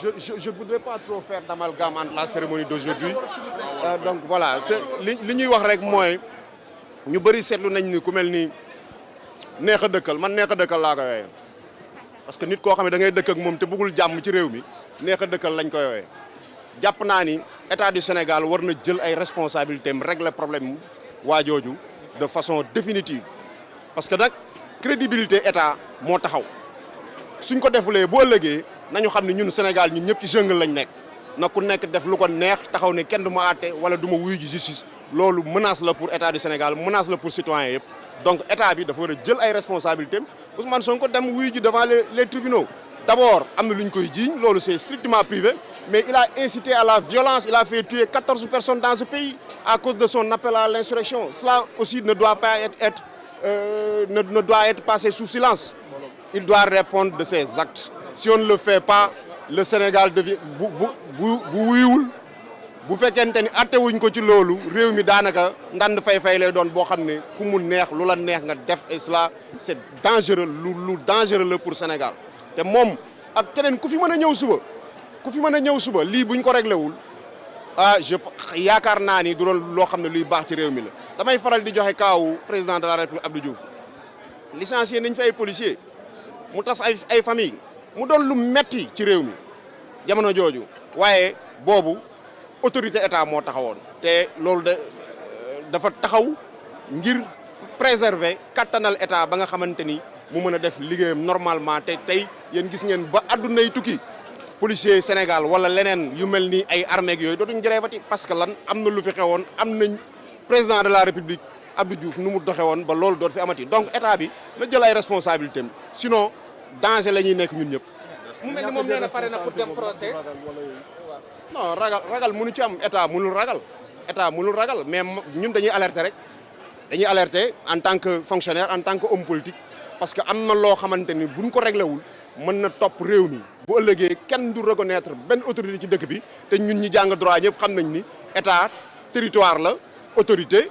Je ne voudrais pas trop faire d'amalgame entre la cérémonie d'aujourd'hui. Donc voilà, li ñuy wax rek mooy ñu bëri seetlu nañ ni ku mel ni neex a dëkkal man neex a dëkkal laa ko yooyee parce que nit koo xam ne da ngay dëkk ak moom te bëggul jàmm ci réew mi neex a dëkkal lañ ko yooyee jàpp naa ni état du Sénégal war na jël ay responsabilités am régler problème waa jooju de façon définitive parce que nag crédibilité état moo taxaw suñ ko defulee bu ëllëgee nañu xam ne ñun Sénégal ñun ñëpp ci jungle lañ nekk na ku nekk def lu ko neex taxaw ne kenn du ma àtte wala du ma wuyu ji justice loolu menace la pour état du Sénégal menace la pour citoyens yëpp donc état bi dafa war a jël ay responsabilités am Ousmane Sonko dem wuyu ji devant les tribunaux d'abord am na lu ñu koy jiiñ loolu c'est strictement privé mais il a incité à la violence il a fait tuer 14 personnes dans ce pays à cause de son appel à l'insurrection cela aussi ne doit pas ne doit être passé sous silence il doit répondre de ses actes si on ne le fait pas le Sénégal devient bu wuyuwul bu fekkente ni attewuñ ko ci loolu réew mi daanaka ndand fay lay doon boo xam ne ku mu neex lu la neex nga def et cela c'est dangereux lu dangereux la pour Sénégal te moom ak keneen ku fi mën a ñëw suba lii buñ ko réglé wul yaakaar naa ni du doon loo xam ne luy baax ci réew mi la damay faral di joxe kaawu président de la République Abdou Diouf licencié nañ fi ay policiers mu tas ay famille mu doon lu metti ci réew mi jamono jooju waaye boobu autorité état moo taxawoon te loolu dafa taxaw ngir préserver kattanal état ba nga xamante ni mu mën a def liggéeyam normalement te tey yéen gis ngeen ba addunay tukki policier Sénégal wala leneen yu mel ni ay armée yooyu dootuñu jëreefati parce que lan am na lu fi xewoon am nañ président de la République Abdou Diouf nu mu doxe woon ba loolu doot fi amati donc état bi na jël ay responsabilités am sinon danger la ñuy nekk ñun ñëpp. mu mel ni moom nee na pare na pour dem procès. non ragal mënu ci am état mënul ragal mais ñun dañuy alerter en tant que fonctionnaire en tant que homme politique parce que am na loo xamante ni buñ ko réglé wul mën na topp réew mi. bu ëllëgee kenn du reconnaître benn autorité ci dëkk bi te ñun ñi jàng droit ñëpp xam nañ ni état territoire la autorité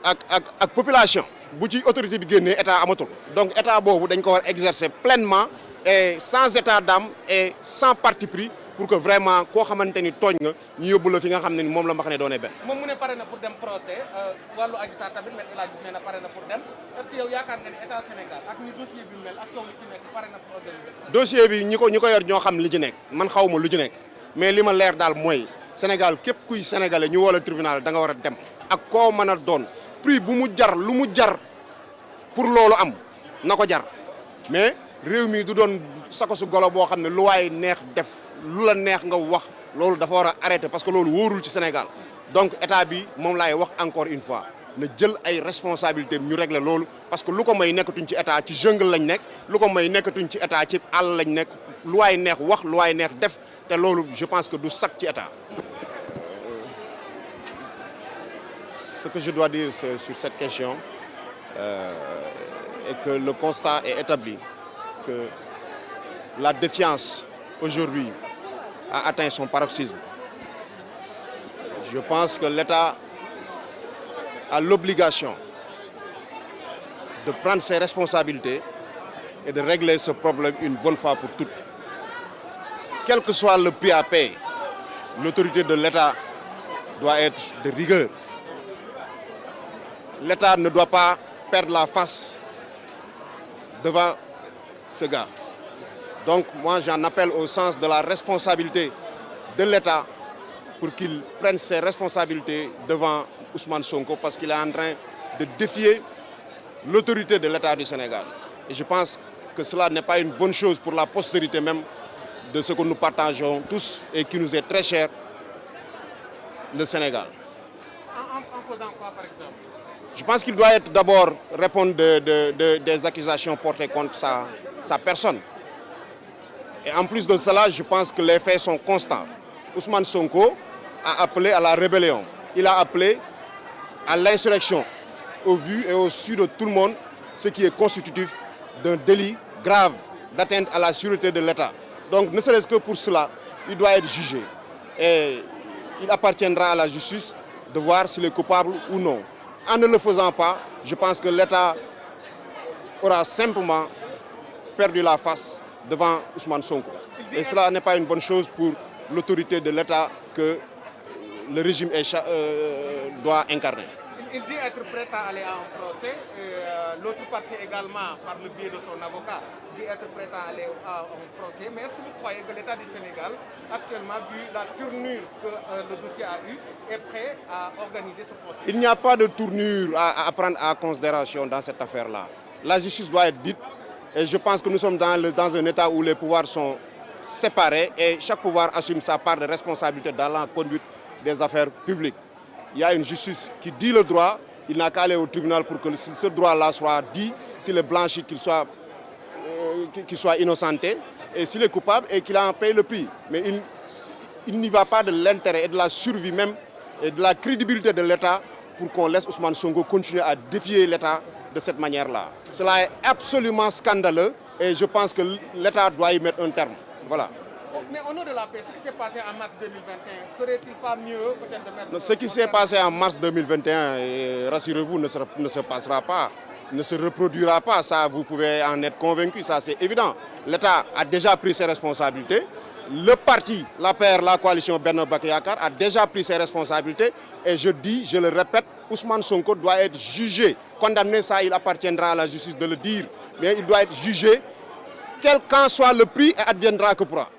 ak population bu ci autorité bi génnee état amatul donc état boobu dañ ko war exercer pleinement et sans état d'âme et sans parti pris pour que vraiment koo xamante ni tooñ nga ñu yóbbu la fi nga xam ne ni moom la mbax ne doonee benn. moom mu ne pare na pour dem procès wàllu Adji Sarr tamit mais El Hadji nee na pare na pour dem est-ce que yow yaakaar nga ni état Sénégal ak ni dossier bi mel ak coow li ci nekk pare na pour organiser. dossier bi ñi ko yor ñoo xam li ci nekk man xaw ma lu ci nekk mais li ma leer daal mooy Sénégal képp kuy sénégalais ñu woo la tribunal da nga war a dem ak koo mën a doon prix bu mu jar lu mu jar pour loolu am na ko jar mais réew mi du doon sako su golo boo xam ne lu waay neex def lu la neex nga wax loolu dafa war a arrêter parce que loolu wóorul ci Sénégal donc état bi moom laay wax encore une fois na jël ay responsabilités ñu régler loolu parce que lu ko may nekkatuñ ci état ci jungle lañ nekk lu ko may nekkatuñ ci état ci àll lañ nekk lu waay neex wax lu waay neex def te loolu je pense que du sax ci état. Ce que je dois dire sur cette question est que le constat est établi que la défiance aujourd'hui a atteint son paroxysme. Je pense que l'État a l'obligation de prendre ses responsabilités et de régler ce problème une bonne fois pour toutes. Quel que soit le prix à payer, l'autorité de l'État doit être de rigueur. L'État ne doit pas perdre la face devant ce gars. Donc moi j'en appelle au sens de la responsabilité de l'État pour qu'il prenne ses responsabilités devant Ousmane Sonko parce qu'il est en train de défier l'autorité de l'État du Sénégal. Et je pense que cela n'est pas une bonne chose pour la postérité même de ce que nous partageons tous et qui nous est très cher, le Sénégal. En faisant quoi par exemple? Je pense qu'il doit être d'abord répondre des accusations portées contre sa personne. Et en plus de cela, je pense que les faits sont constants. Ousmane Sonko a appelé à la rébellion. Il a appelé à l'insurrection, au vu et au su de tout le monde, ce qui est constitutif d'un délit grave d'atteinte à la sûreté de l'État. Donc, ne serait-ce que pour cela, il doit être jugé. Et il appartiendra à la justice de voir s'il est coupable ou non. En ne le faisant pas, je pense que l'État aura simplement perdu la face devant Ousmane Sonko. Et cela n'est pas une bonne chose pour l'autorité de l'État que le régime doit incarner. Il dit être prêt à aller à un procès. L'autre partie également, par le biais de son avocat, dit être prêt à aller à un procès. Mais est-ce que vous croyez que l'État du Sénégal, actuellement, vu la tournure que le dossier a eue, est prêt à organiser ce procès? Il n'y a pas de tournure à prendre en considération dans cette affaire-là. La justice doit être dite et je pense que nous sommes dans un État où les pouvoirs sont séparés et chaque pouvoir assume sa part de responsabilité dans la conduite des affaires publiques. Il y a une justice qui dit le droit, il n'a qu'à aller au tribunal pour que ce droit-là soit dit, s'il est blanchi, qu'il soit innocenté, et s'il est coupable et qu'il en paye le prix. Mais il n'y va pas de l'intérêt et de la survie même et de la crédibilité de l'État pour qu'on laisse Ousmane Sonko continuer à défier l'État de cette manière-là. Cela est absolument scandaleux et je pense que l'État doit y mettre un terme. Voilà. Mais au nom de la paix, ce qui s'est passé en mars 2021, serait-il pas mieux peut-être de mettre... Ce qui s'est passé en mars 2021, rassurez-vous, ne se passera pas, ne se reproduira pas. Ça, vous pouvez en être convaincu, ça c'est évident. L'État a déjà pris ses responsabilités. Le parti, l'APR, la coalition Benno Bokk Yakaar a déjà pris ses responsabilités. Et je dis, je le répète, Ousmane Sonko doit être jugé. Condamné, ça, il appartiendra à la justice de le dire. Mais il doit être jugé, quel qu'en soit le prix, et adviendra que pourra.